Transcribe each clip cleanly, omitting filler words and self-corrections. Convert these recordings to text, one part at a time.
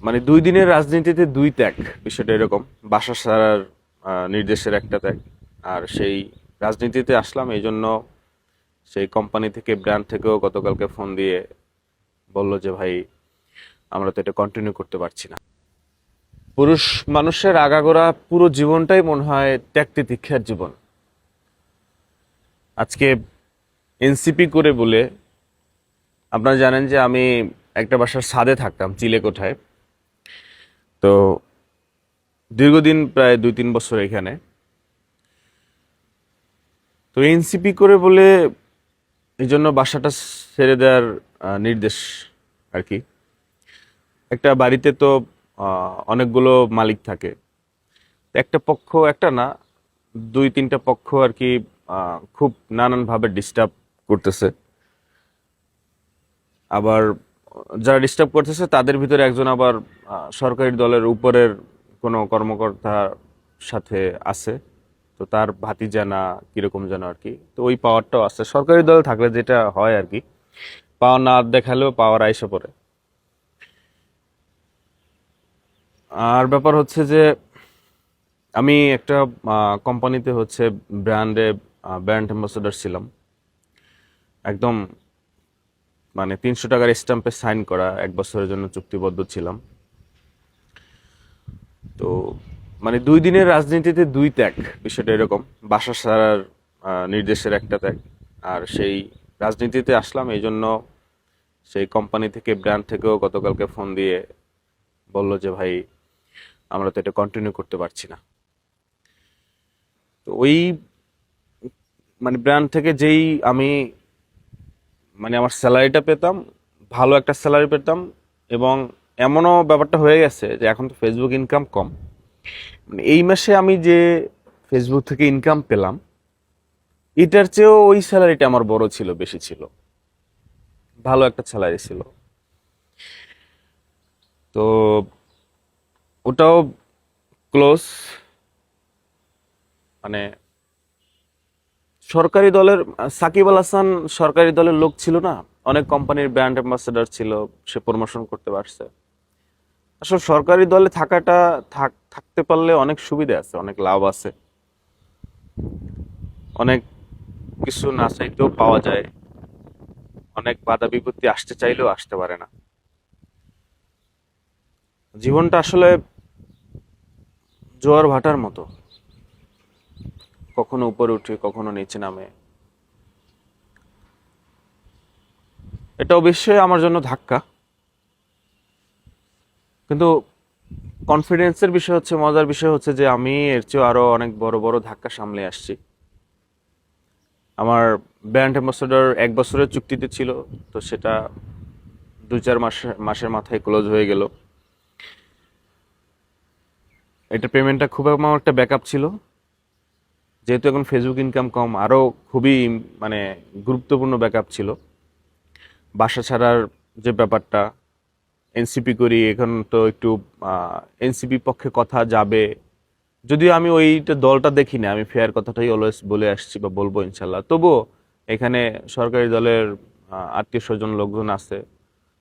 মানে 2 দিনের রাজনীতিতে 2 ত্যাগ, বিষয়টা এরকম। বাসা ছাড়ার নির্দেশের একটা ত্যাগ। আর সেই রাজনীতিতে আসলাম এই জন্য সেই কোম্পানি থেকে, ব্র্যান্ড থেকেও গতকালকে ফোন দিয়ে বলল যে ভাই আমরা তো এটা কন্টিনিউ করতে পারছি না। পুরুষ মানুষের আগাগোড়া পুরো জীবনটাই মনে হয় ত্যাগ তিতিক্ষার জীবন। আজকে এনসিপি করে বলে, আপনারা জানেন যে আমি একটা বাসার ছাদে থাকতাম চিলেকোঠায়। তো দীর্ঘদিন প্রায় 2-3 বছর এখানে। তো এনসিপি করে বলে এই জন্য বাসাটা ছেড়ে দেওয়ার নির্দেশ আর কি। একটা বাড়িতে তো অনেকগুলো মালিক থাকে। একটা পক্ষ, একটা না, 2-3টা পক্ষ আর কি খুব নানানভাবে ডিস্টার্ব করতেছে। আবার যারা ডিস্টার্ব করতেছে তাদের ভিতরে একজন আবার সরকারি দলের উপরের কোনো কর্মকর্তার সাথে আছে। তো তার ভাতিজা না কিরকম যেন আর কি। তো ওই পাওয়ারটাও আছে সরকারি দল থাকলে, যেটা হয় আর কি, পাওয়ার না দেখালেও পাওয়ার আইসা পড়ে। আর ব্যাপার হচ্ছে যে আমি একটা কোম্পানিতে হচ্ছে ব্র্যান্ড অ্যাম্বাসেডর ছিলাম। একদম মানে 300 টাকার স্ট্যাম্পে সাইন করা, 1 বছরের জন্য চুক্তিবদ্ধ ছিলাম। তো মানে 2 দিনের রাজনীতিতে 2 ত্যাগ, বিষয়টা এরকম। বাসা ছাড়ার নির্দেশের একটা ত্যাগ। আর সেই রাজনীতিতে আসলাম এই জন্য সেই কোম্পানি থেকে, ব্র্যান্ড থেকেও গতকালকে ফোন দিয়ে বলল যে ভাই আমরা তো এটা কন্টিনিউ করতে পারছি না। তো ওই মানে ব্র্যান্ড থেকে যেই আমি মানে আমার স্যালারিটা পেতাম, ভালো একটা স্যালারি পেতাম। এবং এমনও ব্যাপারটা হয়ে গেছে যে এখন তো ফেসবুক ইনকাম কম, মানে এই মাসে আমি যে ফেসবুক থেকে ইনকাম পেলাম এটার চেয়েও ওই স্যালারিটা আমার বড় ছিল, বেশি ছিল, ভালো একটা স্যালারি ছিল। তো ওটাও ক্লোজ, মানে সরকারি দলের সাকিব আল হাসান সরকারি দলের লোক ছিল না, অনেক কোম্পানির ব্র্যান্ড অ্যাম্বাসেডর ছিল, সে প্রমোশন করতে পারছে। আসলে সরকারি দলে থাকতে পারলে অনেক সুবিধা আছে, অনেক লাভ আছে, অনেক কিছু না চাইতেও পাওয়া যায়, অনেক বাধা বিপত্তি আসতে চাইলেও আসতে পারে না। জীবনটা আসলে জোয়ার ভাটার মতো, কখনো উপরে উঠে কখনো নিচে নামে। এটা অবশ্যই আমার জন্য ধাক্কা, কিন্তু কনফিডেন্সের বিষয় হচ্ছে, মজার বিষয় হচ্ছে যে আমি এর চেয়ে আরো অনেক বড় বড় ধাক্কা সামলে আসছি। আমার ব্র্যান্ড অ্যাম্বাসেডর 1 বছরের চুক্তিতে ছিল, তো সেটা 2-4 মাসের মাথায় ক্লোজ হয়ে গেল। এটা পেমেন্টটা খুব আমার একটা ব্যাকআপ ছিল। যেহেতু এখন ফেসবুক ইনকাম কম, আরো খুবই মানে গুরুত্বপূর্ণ ব্যাকআপ ছিল। বাসা ছাড়ার যে ব্যাপারটা, এনসিপি করি এখন, তো একটু এনসিপি পক্ষে কথা যাবে। যদিও আমি ওইটা দলটা দেখি না, আমি ফেয়ার কথাটাই অলওয়েজ বলে আসছি বা বলবো ইনশাল্লাহ। তবুও এখানে সরকারি দলের আত্মীয় স্বজন লোকজন আছে,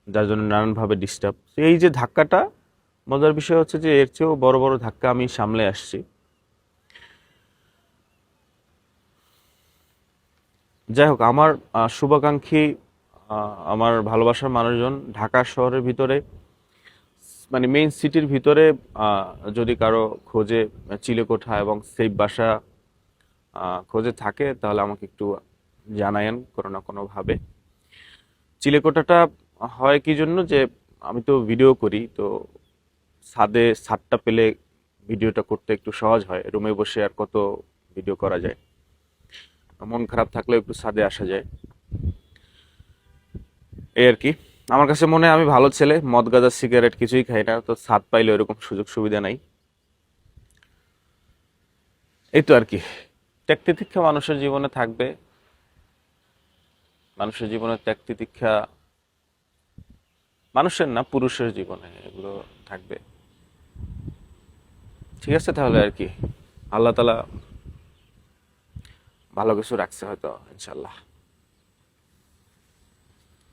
যার জন্য নানানভাবে ডিস্টার্ব। এই যে ধাক্কাটা, মজার বিষয় হচ্ছে যে এর চেয়েও বড় বড় ধাক্কা আমি সামলে আসছি। যাই হোক, আমার শুভাকাঙ্ক্ষী, আমার ভালোবাসার মানুষজন ঢাকা শহরের ভিতরে, মানে মেইন সিটির ভিতরে, যদি কারো খোঁজে চিলেকোঠা এবং সেফ বাসা খোঁজে থাকে তাহলে আমাকে একটু জানায়েন কোনো না কোনো ভাবে। চিলেকোঠাটা হয় কি জন্য, যে আমি তো ভিডিও করি, তো ছাদটা পেলে ভিডিওটা করতে একটু সহজ হয়। রুমে বসে আর কত ভিডিও করা যায়, মন খারাপ থাকলেও একটু ছাদে আসা যায়, এই আর কি। আমার কাছে মনে হয় আমি ভালো ছেলে, মদ গাঁজা সিগারেট কিছুই খাই না, তো ছাদ পাইলে ওরকম সুযোগ সুবিধা নাই। এই তো আর কি। ত্যাগ তিতিক্ষা মানুষের জীবনে থাকবে, মানুষের জীবনে ত্যাগ তিতিক্ষা, মানুষের না পুরুষের জীবনে এগুলো থাকবে। ঠিক আছে তাহলে আর কি, আল্লাহ তালা ভালো কিছু রাখছে হয়তো, ইনশাল্লাহ।